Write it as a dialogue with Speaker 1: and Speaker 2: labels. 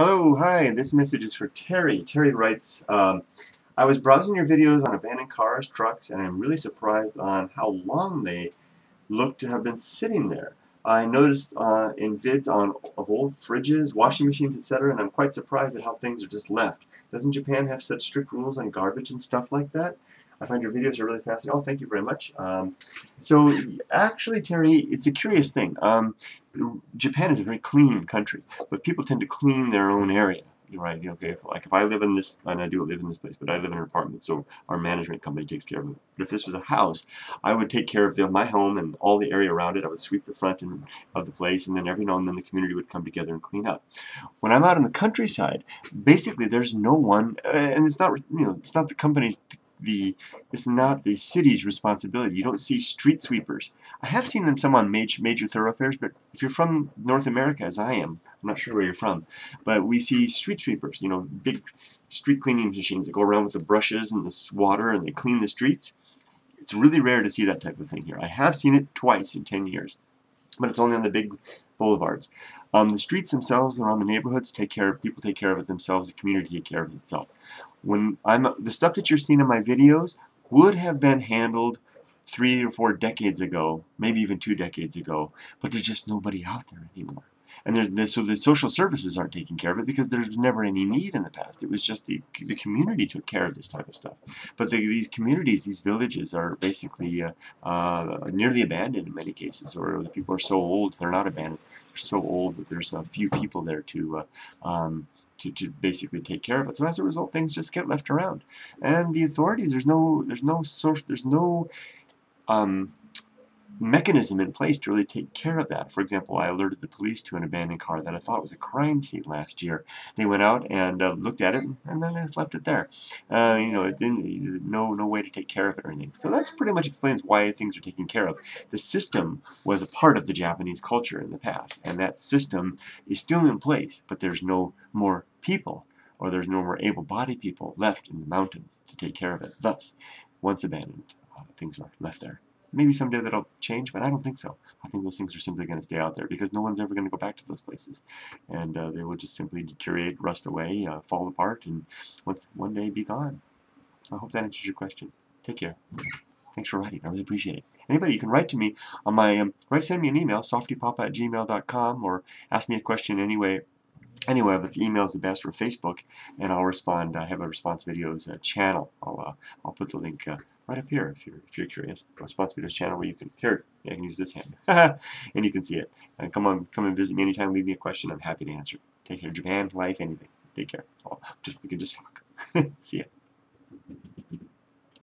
Speaker 1: Hello, hi, this message is for Terry. Terry writes, I was browsing your videos on abandoned cars, trucks, and I'm really surprised on how long they look to have been sitting there. I noticed in vids of old fridges, washing machines, etc., and I'm quite surprised at how things are just left. Doesn't Japan have such strict rules on garbage and stuff like that? I find your videos are really fascinating. Oh, thank you very much. So actually, Terry, it's a curious thing. Japan is a very clean country, but people tend to clean their own area. You're right. Okay, if I live in this, and I do live in this place, but I live in an apartment, so our management company takes care of it. But if this was a house, I would take care of my home and all the area around it. I would sweep the front of the place, and then every now and then the community would come together and clean up. When I'm out in the countryside, basically there's no one, and it's not it's not the company. It's not the city's responsibility. You don't see street sweepers. I have seen them some on major thoroughfares, but if you're from North America, as I am, I'm not sure where you're from, but we see street sweepers, big street cleaning machines that go around with the brushes and the water and they clean the streets. It's really rare to see that type of thing here. I have seen it twice in 10 years, but it's only on the big boulevards. The streets themselves around the neighborhoods people take care of it themselves, the community take care of it itself. The stuff that you're seeing in my videos would have been handled 3 or 4 decades ago, maybe even 2 decades ago, but there's just nobody out there anymore. And so the social services aren't taking care of it because there's never any need in the past. It was just the community took care of this type of stuff. But these communities, these villages are basically nearly abandoned in many cases, or the people are so old they're not abandoned. They're so old that there's a few people there to basically take care of it. So as a result, things just get left around. And the authorities, there's no mechanism in place to really take care of that. For example, I alerted the police to an abandoned car that I thought was a crime scene last year. They went out and looked at it, and then they just left it there. It didn't, no way to take care of it or anything. So that pretty much explains why things are taken care of. The system was a part of the Japanese culture in the past, and that system is still in place, but there's no more people, or there's no more able-bodied people left in the mountains to take care of it. Thus, once abandoned, things are left there. Maybe someday that'll change, but I don't think so. I think those things are simply going to stay out there because no one's ever going to go back to those places. And they will just simply deteriorate, rust away, fall apart, and one day be gone. I hope that answers your question. Take care. Thanks for writing. I really appreciate it. Anybody, you can write to me on my, send me an email, softypapa@gmail.com, or ask me a question anyway, but the email is the best, or Facebook, and I'll respond. I have a response videos channel. I'll put the link right up here if you're curious. A response videos channel where you can I can use this hand, and you can see it. And come and visit me anytime. Leave me a question. I'm happy to answer. Take care. Japan, life, anything. Take care. We can just talk. See ya.